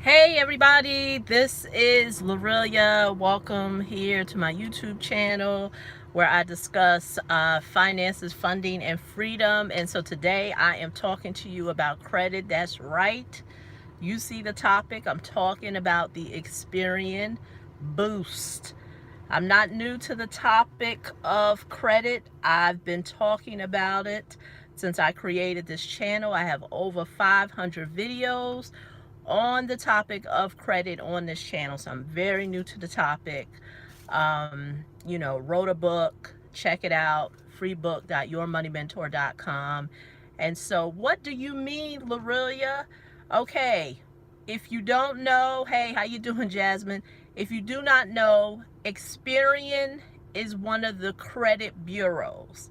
Hey everybody, this is Lorelia. Welcome here to my YouTube channel where I discuss finances, funding, and freedom. And so today I am talking to you about credit. That's right. You see the topic. I'm talking about the Experian Boost. I'm not new to the topic of credit. I've been talking about it since I created this channel. I have over 500 videos on the topic of credit on this channel, so I'm very new to the topic. Wrote a book. Check it out, freebook.yourmoneymentor.com. And so what do you mean, Lorelia? Okay, if you don't know, hey, how you doing, Jasmine? If you do not know, Experian is one of the credit bureaus.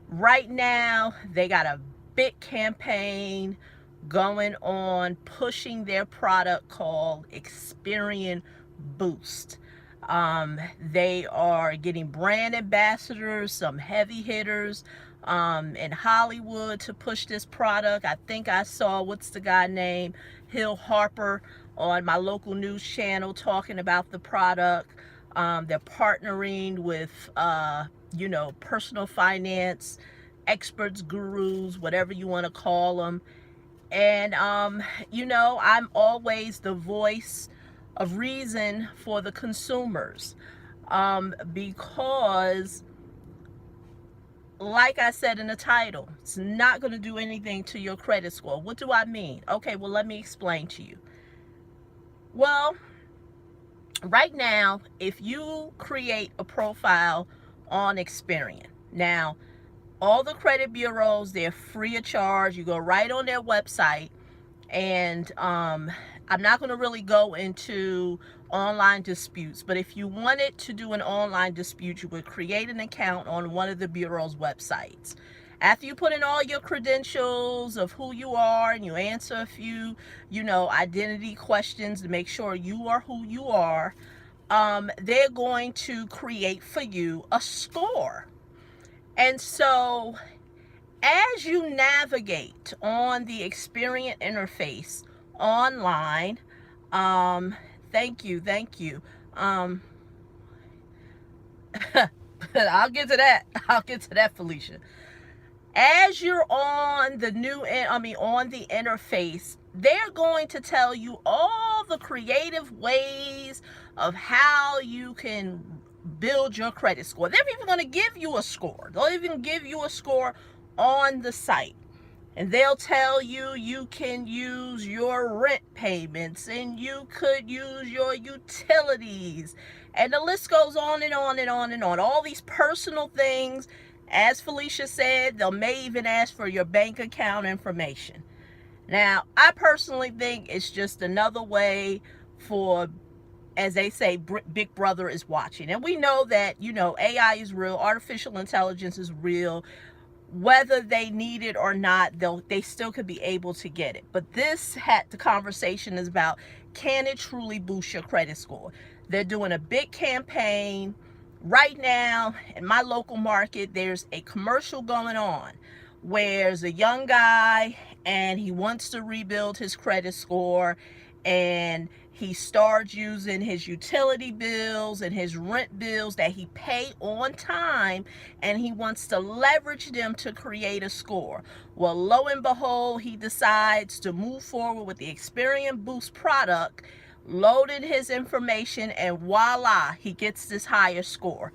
Right now, they got a big campaign going on pushing their product called Experian Boost. They are getting brand ambassadors, some heavy hitters in Hollywood to push this product. I think I saw, what's the guy name, Hill Harper, on my local news channel talking about the product. They're partnering with, personal finance experts, gurus, whatever you want to call them. And, I'm always the voice of reason for the consumers, because, like I said in the title, it's not going to do anything to your credit score. What do I mean? Okay, well, let me explain to you. Well, right now, if you create a profile on Experian, now, all the credit bureaus, they're free of charge. You go right on their website, and I'm not going to really go into online disputes, but if you wanted to do an online dispute, you would create an account on one of the bureau's websites. After you put in all your credentials of who you are and you answer a few, identity questions to make sure you are who you are, they're going to create for you a score. And so as you navigate on the Experian interface online, um, thank you. Um, I'll get to that. I'll get to that, Felicia. As you're on the on the interface, they're going to tell you all the creative ways of how you can build your credit score. They're even going to give you a score. They'll even give you a score on the site. And they'll tell you you can use your rent payments and you could use your utilities. And the list goes on and on and on and on. All these personal things. As Felicia said, they may even ask for your bank account information. Now, I personally think it's just another way for, as they say, Big Brother is watching. And we know that, AI is real, artificial intelligence is real. Whether they need it or not, they still could be able to get it. But the conversation is about, can it truly boost your credit score? They're doing a big campaign right now in my local market. There's a commercial going on where there's a young guy and he wants to rebuild his credit score, and he starts using his utility bills and his rent bills that he pay on time, and he wants to leverage them to create a score. Well, lo and behold, he decides to move forward with the Experian Boost product, loaded his information, and voila, he gets this higher score.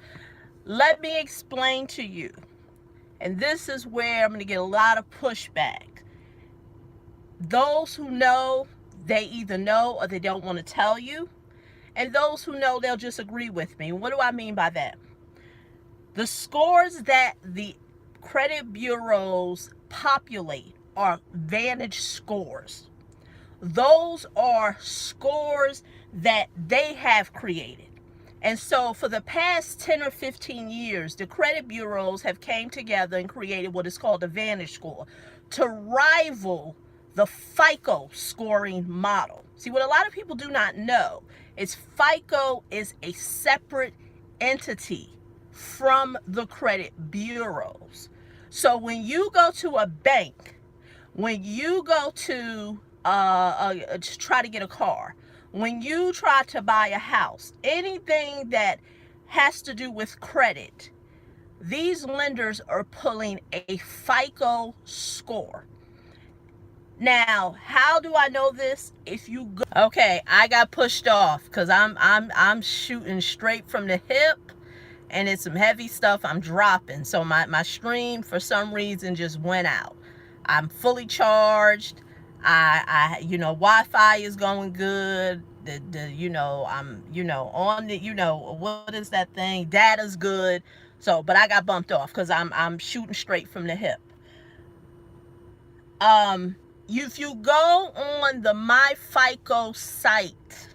Let me explain to you, and this is where I'm going to get a lot of pushback. Those who know, they either know or they don't want to tell you. And those who know, they'll just agree with me. What do I mean by that? The scores that the credit bureaus populate are Vantage scores. Those are scores that they have created. And so for the past 10 or 15 years, the credit bureaus have came together and created what is called a Vantage score to rival the FICO scoring model. See, what a lot of people do not know is FICO is a separate entity from the credit bureaus. So when you go to a bank, when you go to to try to get a car, when you try to buy a house, anything that has to do with credit, these lenders are pulling a FICO score. Now, how do I know this? If you go, okay, I got pushed off because I'm shooting straight from the hip, and it's some heavy stuff I'm dropping. So my stream for some reason just went out. I'm fully charged. Wi-Fi is going good. I'm on the, what is that thing? Data's good. So, but I got bumped off because I'm shooting straight from the hip. If you go on the My FICO site,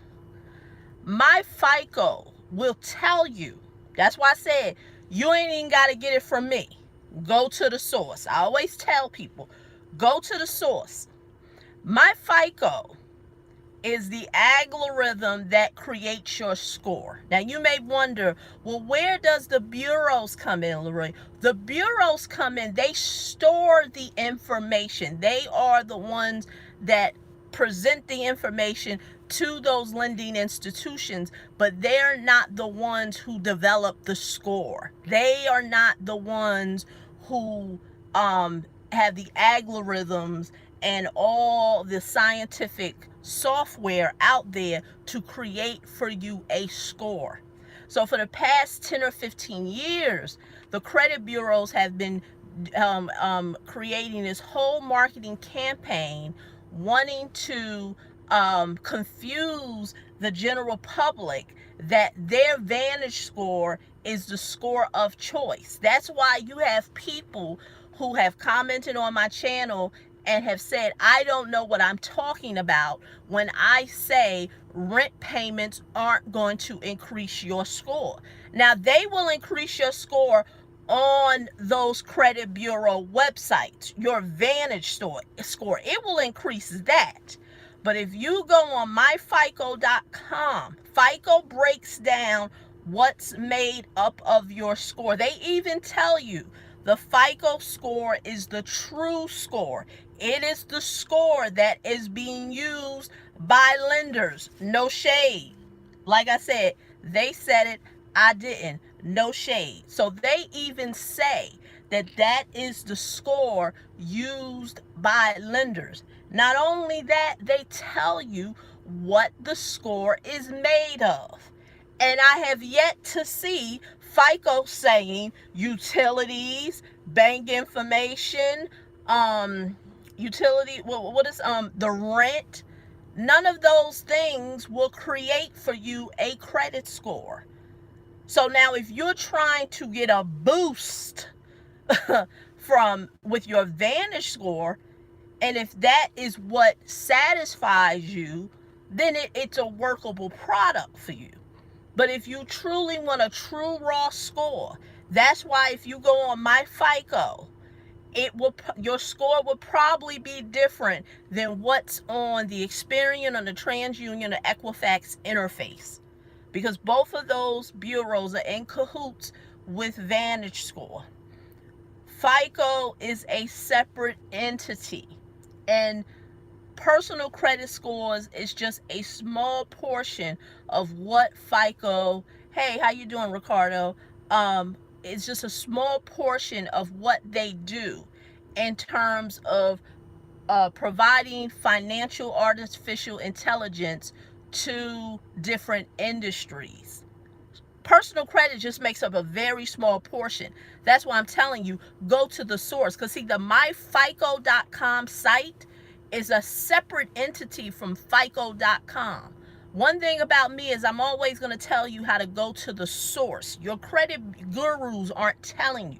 My FICO will tell you. That's why I said you ain't even got to get it from me. Go to the source. I always tell people, go to the source. My FICO is the algorithm that creates your score. Now you may wonder, well, where does the bureaus come in, Leroy? The bureaus come in, they store the information. They are the ones that present the information to those lending institutions, but they're not the ones who develop the score. They are not the ones who have the algorithms and all the scientific software out there to create for you a score. So for the past 10 or 15 years, the credit bureaus have been creating this whole marketing campaign wanting to confuse the general public that their Vantage score is the score of choice. That's why you have people who have commented on my channel and have said, I don't know what I'm talking about when I say rent payments aren't going to increase your score. Now, they will increase your score on those credit bureau websites, your Vantage score. It will increase that. But if you go on myfico.com, FICO breaks down what's made up of your score. They even tell you the FICO score is the true score. It is the score that is being used by lenders. No shade. Like I said, they said it, I didn't. No shade. So they even say that that is the score used by lenders. Not only that, they tell you what the score is made of. And I have yet to see FICO saying utilities, bank information, the rent. None of those things will create for you a credit score. So now if you're trying to get a boost with your Vantage score, and if that is what satisfies you, then it's a workable product for you. But if you truly want a true raw score, that's why if you go on My FICO, your score will probably be different than what's on the Experian or the TransUnion or Equifax interface, because both of those bureaus are in cahoots with Vantage score. FICO is a separate entity, and personal credit scores is just a small portion of what FICO, hey, how you doing, Ricardo? It's just a small portion of what they do in terms of providing financial artificial intelligence to different industries. Personal credit just makes up a very small portion. That's why I'm telling you, go to the source. Because see, the myfico.com site is a separate entity from fico.com. One thing about me is I'm always going to tell you how to go to the source. Your credit gurus aren't telling you.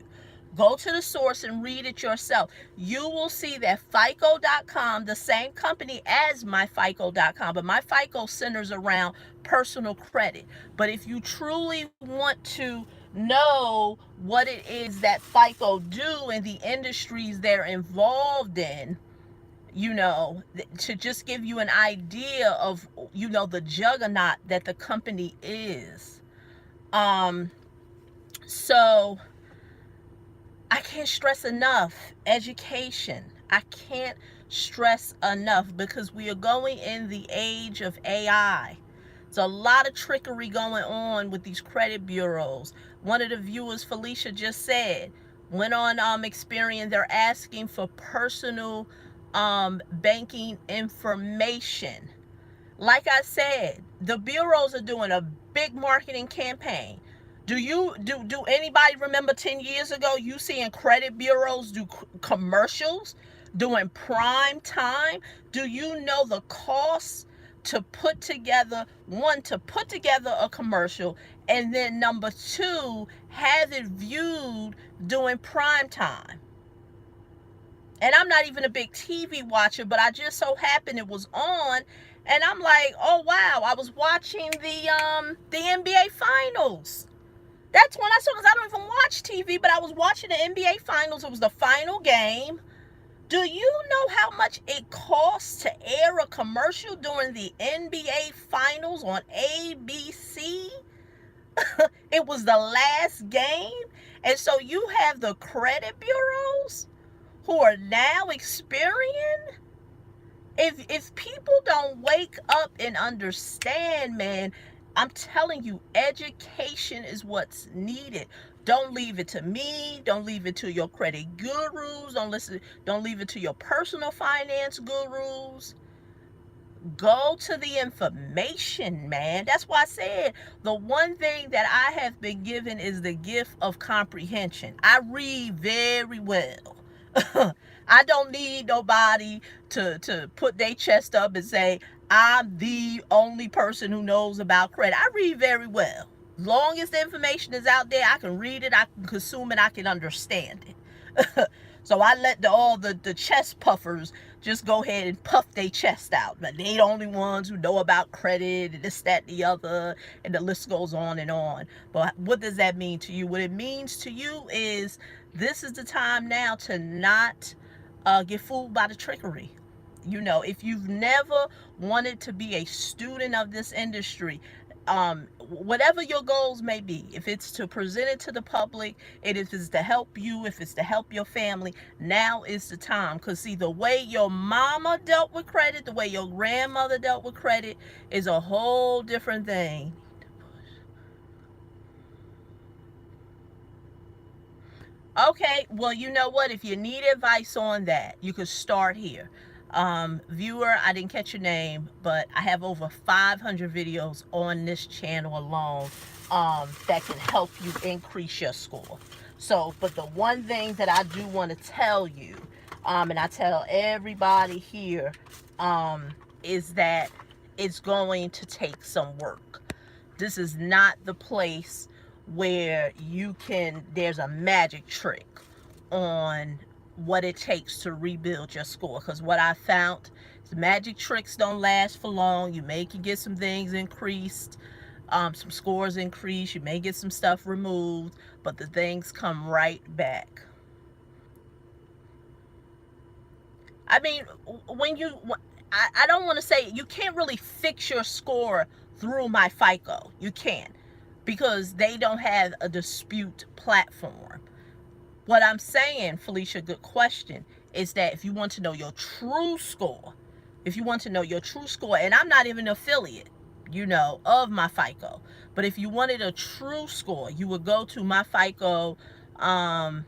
Go to the source and read it yourself. You will see that FICO.com, the same company as myfico.com, but myfico centers around personal credit. But if you truly want to know what it is that FICO do in the industries they're involved in, to just give you an idea of, the juggernaut that the company is. So I can't stress enough education. I can't stress enough, because we are going in the age of AI. There's a lot of trickery going on with these credit bureaus. One of the viewers, Felicia, just said, went on Experian. They're asking for personal banking information. Like I said, the bureaus are doing a big marketing campaign. Do anybody remember 10 years ago you seeing credit bureaus do commercials during prime time? Do you know the cost to put together, one, to put together a commercial, and then number two, have it viewed during prime time? And I'm not even a big TV watcher, but I just so happened it was on, and I'm like, oh wow, I was watching the NBA finals. That's when I saw, because I don't even watch TV, but I was watching the NBA finals. It was the final game. Do you know how much it costs to air a commercial during the NBA finals on ABC? It was the last game. And so you have the credit bureaus who are now Experian. If people don't wake up and understand, man, I'm telling you, education is what's needed. Don't leave it to me. Don't leave it to your credit gurus. Don't leave it to your personal finance gurus. Go to the information, man. That's why I said the one thing that I have been given is the gift of comprehension. I read very well. I don't need nobody to put their chest up and say, I'm the only person who knows about credit. I read very well. Long as the information is out there, I can read it, I can consume it, I can understand it. So I let all the chest puffers just go ahead and puff their chest out. But they the only ones who know about credit and this, that, and the other, and the list goes on and on. But what does that mean to you? What it means to you is this is the time now to not get fooled by the trickery. You know, if you've never wanted to be a student of this industry, whatever your goals may be, if it's to present it to the public, if it's to help you, if it's to help your family, now is the time. Because see, the way your mama dealt with credit, the way your grandmother dealt with credit is a whole different thing. Okay, well, you know what? If you need advice on that, you could start here. Viewer, I didn't catch your name, but I have over 500 videos on this channel alone that can help you increase your score. So, but the one thing that I do want to tell you, and I tell everybody here, is that it's going to take some work. This is not the place where there's a magic trick on what it takes to rebuild your score. Because what I found is magic tricks don't last for long. You may can get some things increased, some scores increased, you may get some stuff removed, but the things come right back. I mean, I don't want to say, you can't really fix your score through my FICO. You can't, because they don't have a dispute platform. What I'm saying, Felicia, good question, is that if you want to know your true score, and I'm not even an affiliate, of my FICO, but if you wanted a true score, you would go to my FICO. I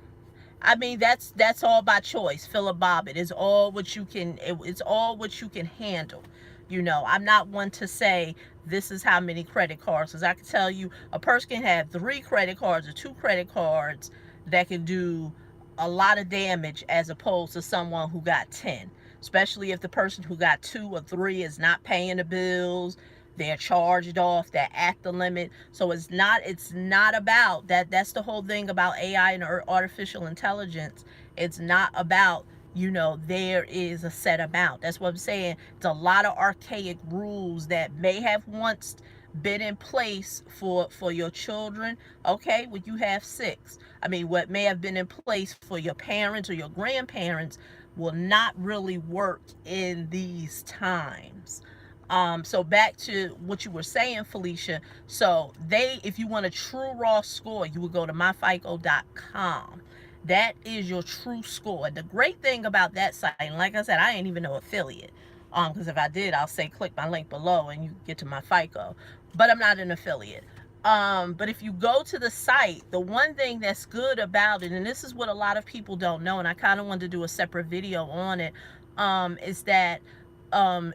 mean, that's all by choice. Philip Bobbitt is all what you can. It's all what you can handle. I'm not one to say this is how many credit cards, because I can tell you a person can have 3 credit cards or 2 credit cards that can do a lot of damage as opposed to someone who got 10. Especially if the person who got 2 or 3 is not paying the bills, they're charged off, they're at the limit. So it's not about that. That's the whole thing about AI and artificial intelligence. It's not about, there is a set amount. That's what I'm saying. It's a lot of archaic rules that may have once been in place for your children. Okay, well, you have 6. I mean, what may have been in place for your parents or your grandparents will not really work in these times. So back to what you were saying, Felicia. So if you want a true raw score, you would go to myfico.com. That is your true score. The great thing about that site, and like I said, I ain't even no affiliate. Because if I did, I'll say click my link below and you get to my FICO. But I'm not an affiliate. But if you go to the site, the one thing that's good about it, and this is what a lot of people don't know, and I kind of wanted to do a separate video on it, is that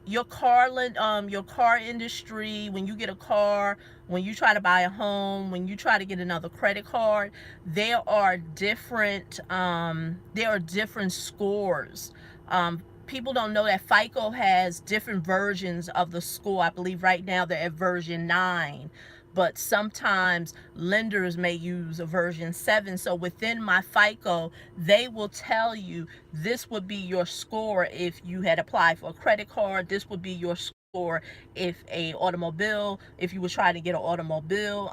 your car industry, when you get a car, when you try to buy a home, when you try to get another credit card, there are different scores. People don't know that FICO has different versions of the score. I believe right now they're at version 9, but sometimes lenders may use a version 7. So within my FICO, they will tell you this would be your score if you had applied for a credit card. This would be your score if if you were trying to get an automobile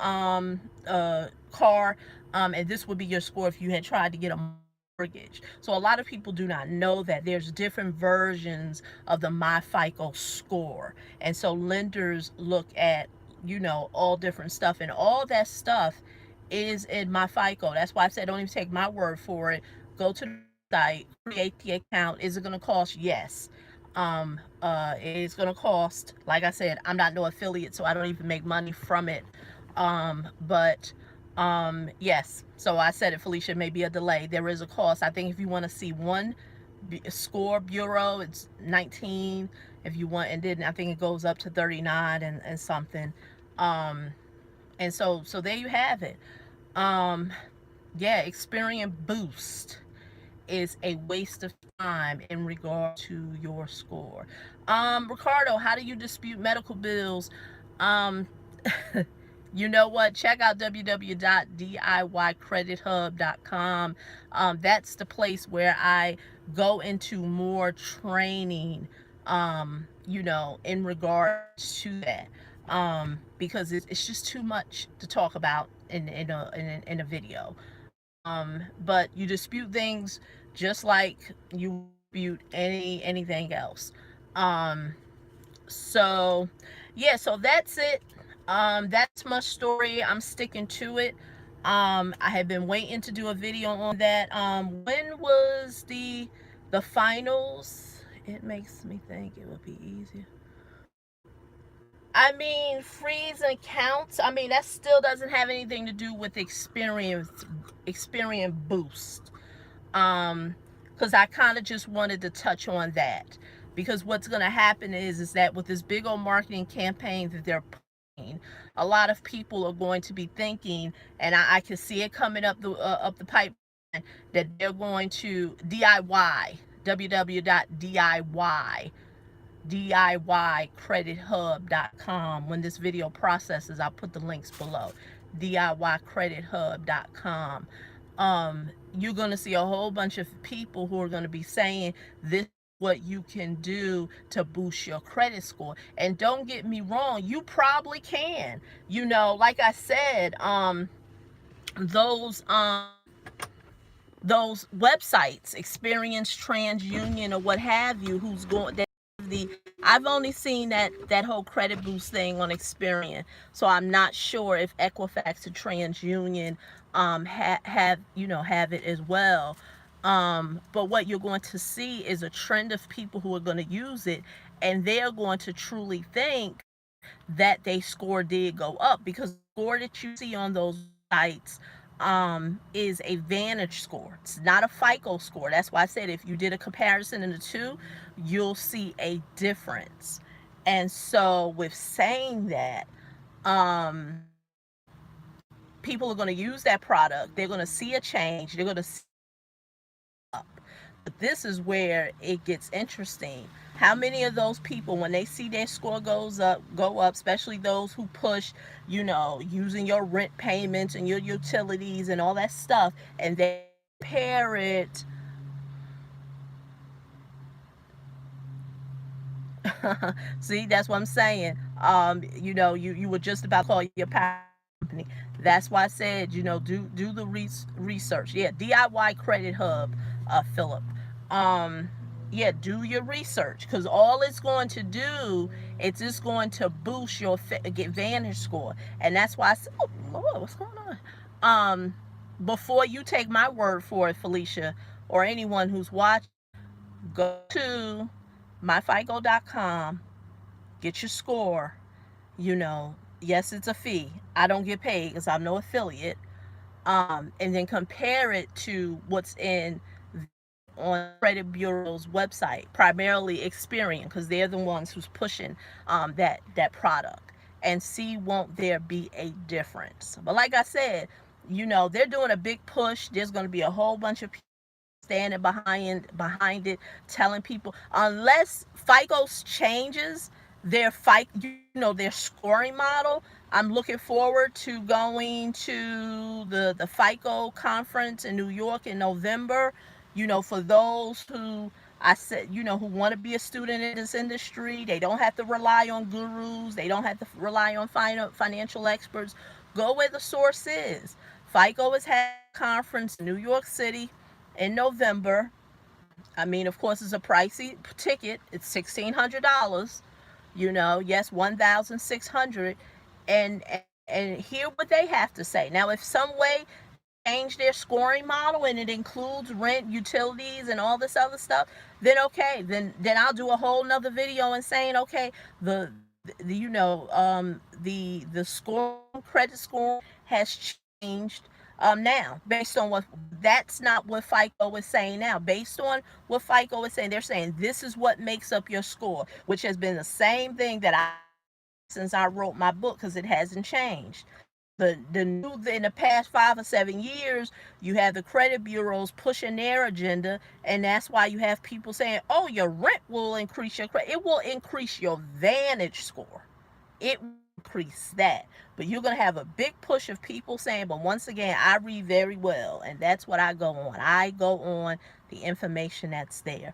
car, and this would be your score if you had tried to get a mortgage. So a lot of people do not know that there's different versions of the my FICO score, and so lenders look at all different stuff, and all that stuff is in my FICO. That's why I said don't even take my word for it. Go to the site, create the account. Is it going to cost? Yes. It's going to cost. Like I said, I'm not no affiliate, so I don't even make money from it. But yes. So I said it, Felicia, may be a delay. There is a cost. I think if you want to see one score bureau, it's 19. If you want, and then I think it goes up to 39 and something. And so there you have it. Yeah, Experian Boost is a waste of time in regard to your score. Ricardo, how do you dispute medical bills? Um, you know what? Check out www.diycredithub.com. That's the place where I go into more training, in regards to that. Because it's just too much to talk about in a video. But you dispute things just like you dispute anything else. Um, so yeah, so that's it. That's my story. I'm sticking to it. I have been waiting to do a video on that. When was the finals? It makes me think it would be easier. I mean, freeze and counts. I mean, that still doesn't have anything to do with Experian Boost. Because I kind of just wanted to touch on that, because what's going to happen is that with this big old marketing campaign that they're pushing, a lot of people are going to be thinking, and I can see it coming up the pipeline, that they're going to DIY www.diy DIYcredithub.com. When this video processes, I'll put the links below. DIYcredithub.com. You're going to see a whole bunch of people who are going to be saying this is what you can do to boost your credit score. And don't get me wrong, you probably can. Like I said, those websites, Experience, TransUnion, or what have you, I've only seen that whole credit boost thing on Experian, so I'm not sure if Equifax and TransUnion have it as well. But what you're going to see is a trend of people who are going to use it, and they're going to truly think that their score did go up, because the score that you see on those sites is a Vantage score. It's not a FICO score. That's why I said if you did a comparison in the two, you'll see a difference. And so with saying that, people are going to use that product. They're going to see a change. They're going to see up. But this is where it gets interesting. How many of those people, when they see their score go up, especially those who push, using your rent payments and your utilities and all that stuff, and they compare it. See, that's what I'm saying. You were just about to call your power company. That's why I said, do the research. Yeah, DIY Credit Hub, Philip. Yeah, do your research, because all it's going to do, it's just going to boost your get Vantage score. And that's why I said, oh Lord, what's going on? before you take my word for it, Felicia, or anyone who's watching, go to myfico.com, get your score. Yes, it's a fee. I don't get paid because I'm no affiliate. And then compare it to what's in on credit bureau's website, primarily Experian, because they're the ones who's pushing that product, and see won't there be a difference. But like I said, they're doing a big push. There's going to be a whole bunch of people standing behind it, telling people unless FICO changes their scoring model. I'm looking forward to going to the FICO conference in New York in November. For those who I said, who want to be a student in this industry, they don't have to rely on gurus, they don't have to rely on financial experts. Go where the source is. FICO is having a conference in New York City in November. I mean, of course, it's a pricey ticket. It's $1,600. Yes, 1,600, and hear what they have to say. Now, if some way change their scoring model and it includes rent, utilities, and all this other stuff, then okay, then I'll do a whole nother video and saying, okay, the score, credit score has changed now based on what, that's not what FICO is saying now. Based on what FICO is saying, they're saying this is what makes up your score, which has been the same thing that I since I wrote my book, because it hasn't changed. The new in the past 5 or 7 years, you have the credit bureaus pushing their agenda, and that's why you have people saying, "Oh, your rent will increase your credit. It will increase your Vantage score. It will increase that." But you're gonna have a big push of people saying, "But once again, I read very well, and that's what I go on. I go on the information that's there."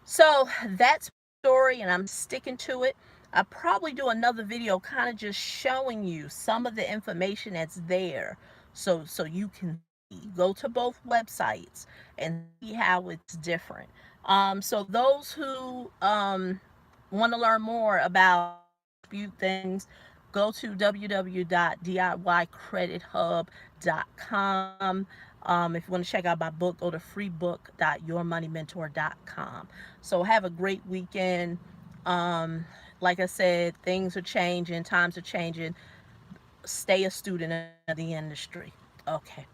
So that's my story, and I'm sticking to it. I'll probably do another video kind of just showing you some of the information that's there, so you can go to both websites and see how it's different. So those who want to learn more about dispute things, go to www.diycredithub.com. If you want to check out my book, go to freebook.yourmoneymentor.com. So have a great weekend. Like I said, things are changing, times are changing. Stay a student of the industry. Okay.